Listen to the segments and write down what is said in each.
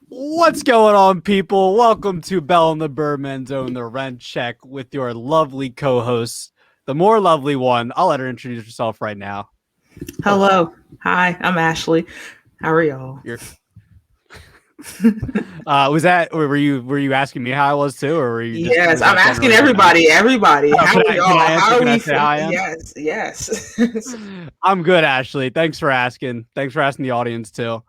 What's going on, people? Welcome to Bell and the Birdmen Zone, the rent check with your lovely co-host, the more lovely one. I'll let her introduce herself right now. Hello. Hi, I'm Ashley. How are y'all? Were you asking me how I was too, or were you just? Yes, I'm asking everybody. Everybody, how are y'all? How are we? Yes. I'm good, Ashley. Thanks for asking. Thanks for asking the audience too.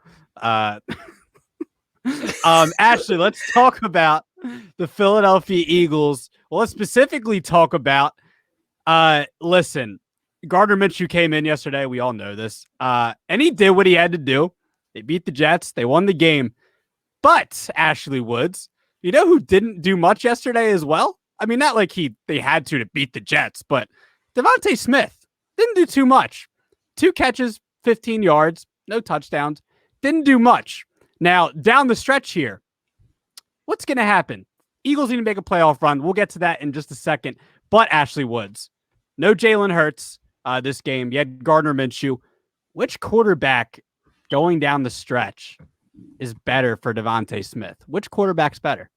Ashley, let's talk about the Philadelphia Eagles. Well, let's specifically talk about. Listen, Gardner Minshew came in yesterday. We all know this. And he did what he had to do. They beat the Jets. They won the game. But Ashlee Woods, you know who didn't do much yesterday as well? I mean, not like they had to beat the Jets, but DeVonta Smith didn't do too much. 2 catches, 15 yards, no touchdowns. Didn't do much. Now, down the stretch here, what's going to happen? Eagles need to make a playoff run. We'll get to that in just a second. But Ashlee Woods, no Jalen Hurts this game. You had Gardner Minshew. Which quarterback going down the stretch is better for DeVonta Smith? Which quarterback's better?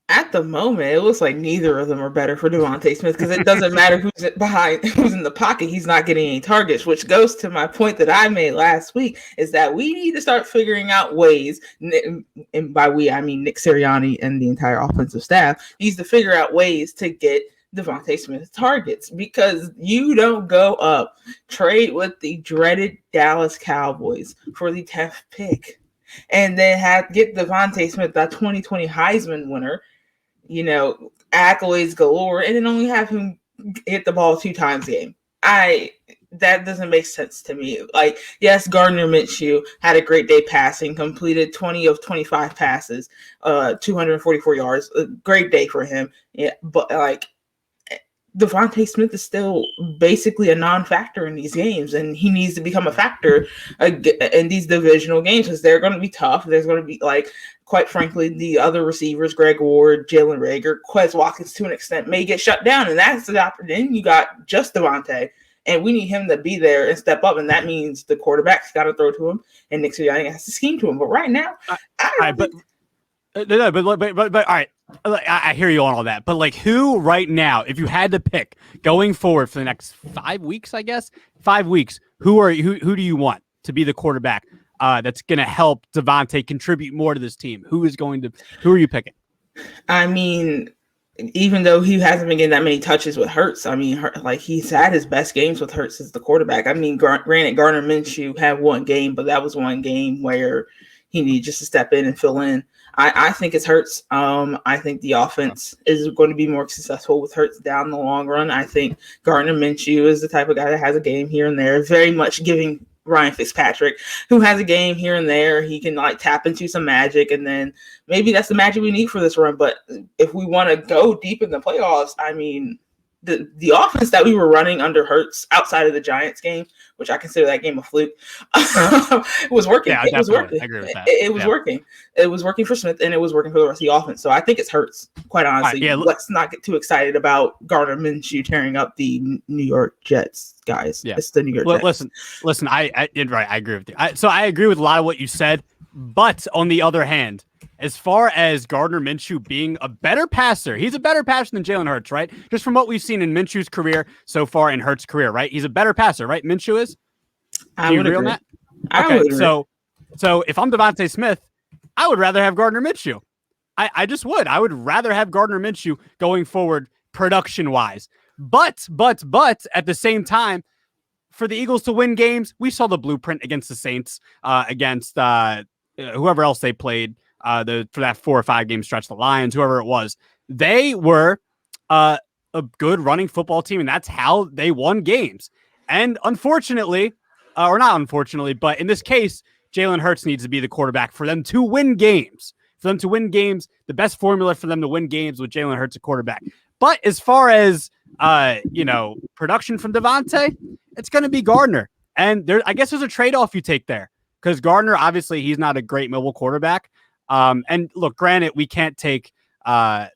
At the moment, it looks like neither of them are better for DeVonta Smith because it doesn't matter who's in the pocket. He's not getting any targets, which goes to my point that I made last week, is that we need to start figuring out ways, and by we, I mean Nick Sirianni and the entire offensive staff, needs to figure out ways to get DeVonta Smith targets, because you don't go up, trade with the dreaded Dallas Cowboys for the 10th pick, and then get DeVonta Smith, that 2020 Heisman winner, accolades galore, and then only have him hit the ball 2 times a game. That doesn't make sense to me. Like, yes, Gardner Minshew had a great day passing, completed 20 of 25 passes, 244 yards, a great day for him. Yeah, but DeVonta Smith is still basically a non-factor in these games, and he needs to become a factor in these divisional games because they're going to be tough. There's going to be, quite frankly, the other receivers, Greg Ward, Jalen Reagor, Quez Watkins, to an extent, may get shut down, and that's the opportunity. Then you got just DeVonta, and we need him to be there and step up, and that means the quarterback's got to throw to him, and Nick Sirianni has to scheme to him. But right now, but all right. I hear you on all that, but who right now, if you had to pick going forward for the next 5 weeks, I guess 5 weeks, who do you want to be the quarterback that's going to help DeVonta contribute more to this team? Who are you picking? I mean, even though he hasn't been getting that many touches with Hurts, I mean, he's had his best games with Hurts as the quarterback. I mean, granted, Gardner Minshew had one game, but that was one game where he needed just to step in and fill in. I think it's Hurts. I think the offense is going to be more successful with Hurts down the long run. I think Gardner Minshew is the type of guy that has a game here and there, very much giving Ryan Fitzpatrick, who has a game here and there. He can tap into some magic, and then maybe that's the magic we need for this run. But if we want to go deep in the playoffs, I mean, the offense that we were running under Hurts outside of the Giants game, which I consider that game a fluke, was working. Yeah, it was working. I agree with that. It was working. It was working for Smith, and it was working for the rest of the offense. So I think it's Hurts, quite honestly. Right, let's not get too excited about Gardner Minshew tearing up the New York Jets, guys. Yeah. It's the New York Jets. Listen. I agree with you. So I agree with a lot of what you said, but on the other hand, as far as Gardner Minshew being a better passer, he's a better passer than Jalen Hurts, right? Just from what we've seen in Minshew's career so far in Hurts' career, right? He's a better passer, right? Minshew is? I would agree on that? Okay, so if I'm DeVonta Smith, I would rather have Gardner Minshew. I just would. I would rather have Gardner Minshew going forward production-wise. But at the same time, for the Eagles to win games, we saw the blueprint against the Saints, against whoever else they played, for that 4 or 5 game stretch, the Lions, whoever it was. They were a good running football team, and that's how they won games. And unfortunately, or not unfortunately, but in this case, Jalen Hurts needs to be the quarterback for them to win games. For them to win games, the best formula for them to win games with Jalen Hurts a quarterback. But as far as production from DeVonta, it's going to be Gardner. And I guess there's a trade-off you take there, because Gardner, obviously, he's not a great mobile quarterback. And look, granted, we can't take, I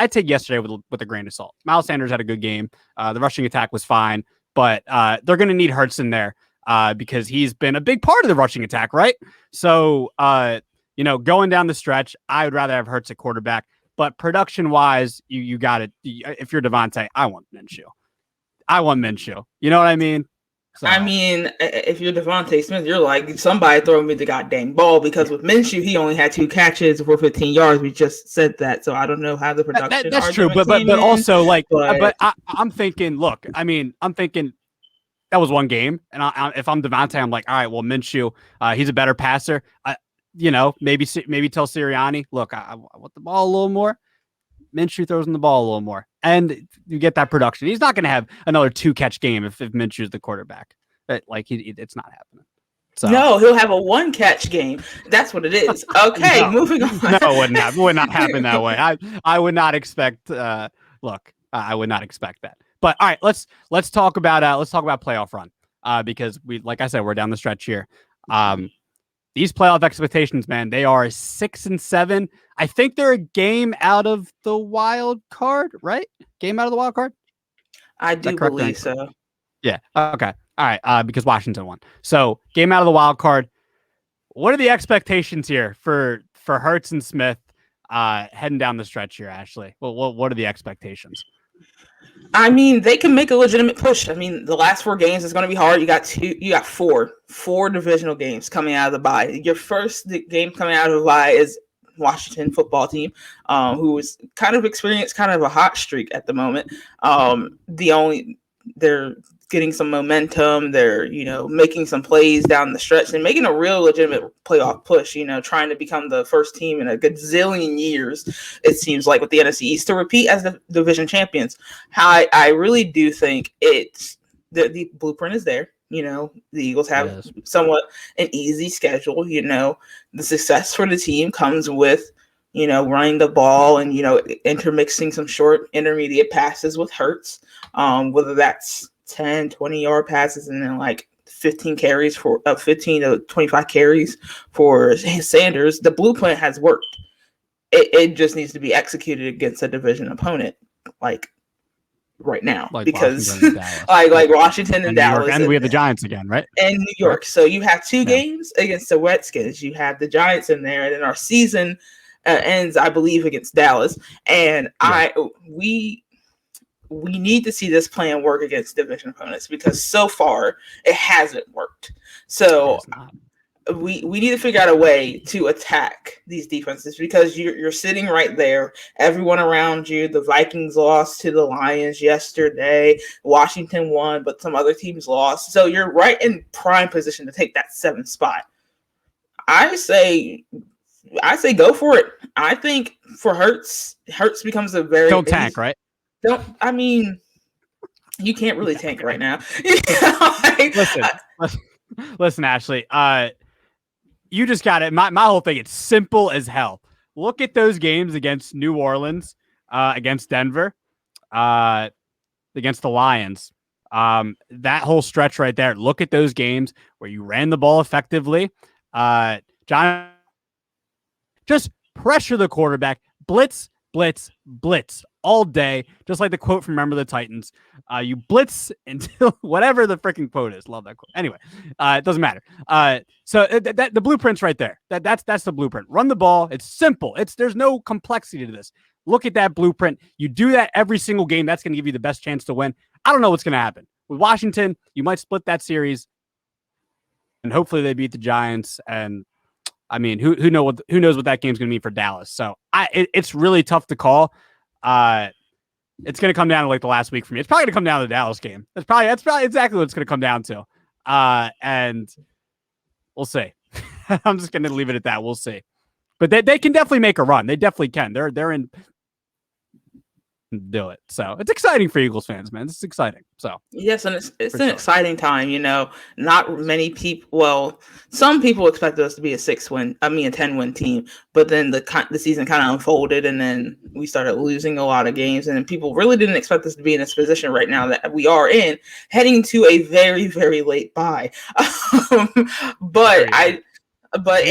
take yesterday with a grain of salt. Miles Sanders had a good game. The rushing attack was fine. but they're going to need Hurts in there because he's been a big part of the rushing attack, right? So, going down the stretch, I would rather have Hurts at quarterback. But production-wise, you got it. If you're DeVonta, I want Minshew. You know what I mean? So. I mean, if you're DeVonta Smith, you're like, somebody throw me the goddamn ball, because with Minshew, he only had 2 catches for 15 yards. We just said that, so I don't know how the production. That's true, but also I'm thinking. Look, I'm thinking that was one game, and if I'm DeVonta, I'm like, all right, well, Minshew, he's a better passer. Maybe tell Sirianni, look, I want the ball a little more. Minshew throws in the ball a little more, and you get that production. He's not going to have another 2-catch game if Minshew's the quarterback. It's not happening. So. No, he'll have a 1-catch game. That's what it is. Okay, moving on. No, it would not happen that way. I would not expect. I would not expect that. But all right, let's talk about playoff run because like I said, we're down the stretch here. These playoff expectations, man, they are 6-7. I think they're a game out of the wild card, right? Game out of the wild card? I do believe so. Yeah. Okay. All right. Because Washington won. So game out of the wild card. What are the expectations here for Hurts and Smith heading down the stretch here, Ashley? Well, what are the expectations? I mean, they can make a legitimate push. I mean, the last 4 games is going to be hard. You got four divisional games coming out of the bye. Your first game coming out of the bye is Washington football team, who is kind of experienced kind of a hot streak at the moment. They're getting some momentum. They're, making some plays down the stretch and making a real legitimate playoff push, trying to become the first team in a gazillion years, it seems like, with the NFC East to repeat as the division champions. I really do think the blueprint is there. The Eagles have somewhat an easy schedule. The success for the team comes with, running the ball and, intermixing some short intermediate passes with Hurts, whether that's 10, 20-yard passes and then like 15 to 25 carries for Sanders. The blueprint has worked. It just needs to be executed against a division opponent like right now, because like Washington and Dallas, and we have the Giants again, right? And New York. So you have 2 games against the Redskins. You have the Giants in there, and then our season ends, I believe, against Dallas. And we need to see this plan work against division opponents, because so far it hasn't worked. So we need to figure out a way to attack these defenses, because you're sitting right there. Everyone around you, the Vikings lost to the Lions yesterday. Washington won, but some other teams lost. So you're right in prime position to take that 7th spot. I say go for it. I think for Hurts becomes a very don't tank, right? You can't really tank right now. Listen, Ashley. You just got it. My whole thing, it's simple as hell. Look at those games against New Orleans, against Denver, against the Lions. That whole stretch right there. Look at those games where you ran the ball effectively. John, just pressure the quarterback, blitz all day, just like the quote from Remember the Titans. You blitz until whatever the freaking quote is. Love that quote. Anyway, it doesn't matter. So the blueprint's right there. That's the blueprint. Run the ball. It's simple. There's no complexity to this. Look at that blueprint. You do that every single game. That's going to give you the best chance to win. I don't know what's going to happen with Washington. You might split that series, and hopefully they beat the Giants. And I mean, who knows what that game's going to mean for Dallas. So it's really tough to call. It's going to come down to like the last week for me. It's probably going to come down to the Dallas game. That's probably exactly what it's going to come down to. And we'll see. I'm just going to leave it at that. We'll see. But they can definitely make a run. They definitely can. They're in. Do it. So it's exciting for Eagles fans, man. This is exciting. So yes, and it's an exciting time. Not many people. Well, some people expected us to be a 10-win team, but then the season kind of unfolded, and then we started losing a lot of games, and people really didn't expect us to be in this position right now that we are in, heading to a very, very late bye. But but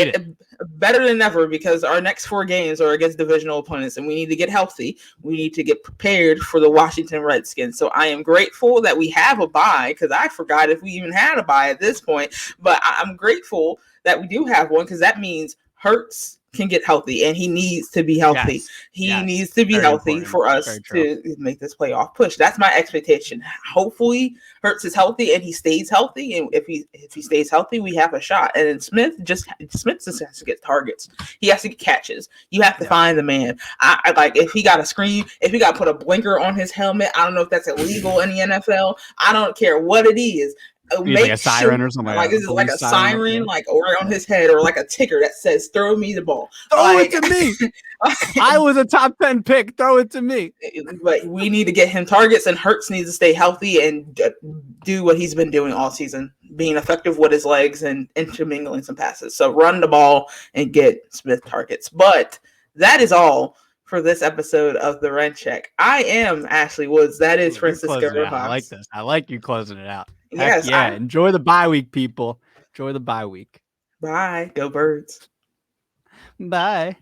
better than ever because our next 4 games are against divisional opponents and we need to get healthy. We need to get prepared for the Washington Redskins. So I am grateful that we have a bye because I forgot if we even had a bye at this point. But I'm grateful that we do have one because that means Hurts can get healthy and he needs to be healthy. Yes. He needs to be Very healthy important. for us to make this playoff push. That's my expectation. Hopefully Hurts is healthy and he stays healthy. And if he stays healthy, we have a shot. And then Smith just has to get targets. He has to get catches. You have to find the man. I like if he got a screen, if he got to put a blinker on his helmet, I don't know if that's illegal in the NFL. I don't care what it is. Like a siren or something like this is like a siren like right on his head or like a ticker that says throw me the ball. Throw it to me. I was a top 10 pick. Throw it to me. But we need to get him targets and Hurts needs to stay healthy and do what he's been doing all season, being effective with his legs and intermingling some passes. So run the ball and get Smith targets. But that is all for this episode of the Rent Check. I am Ashlee Woods. That is Francisco Rojas. I like this. I like you closing it out. Yes. Enjoy the bye week, people. Enjoy the bye week. Bye. Go Birds. Bye.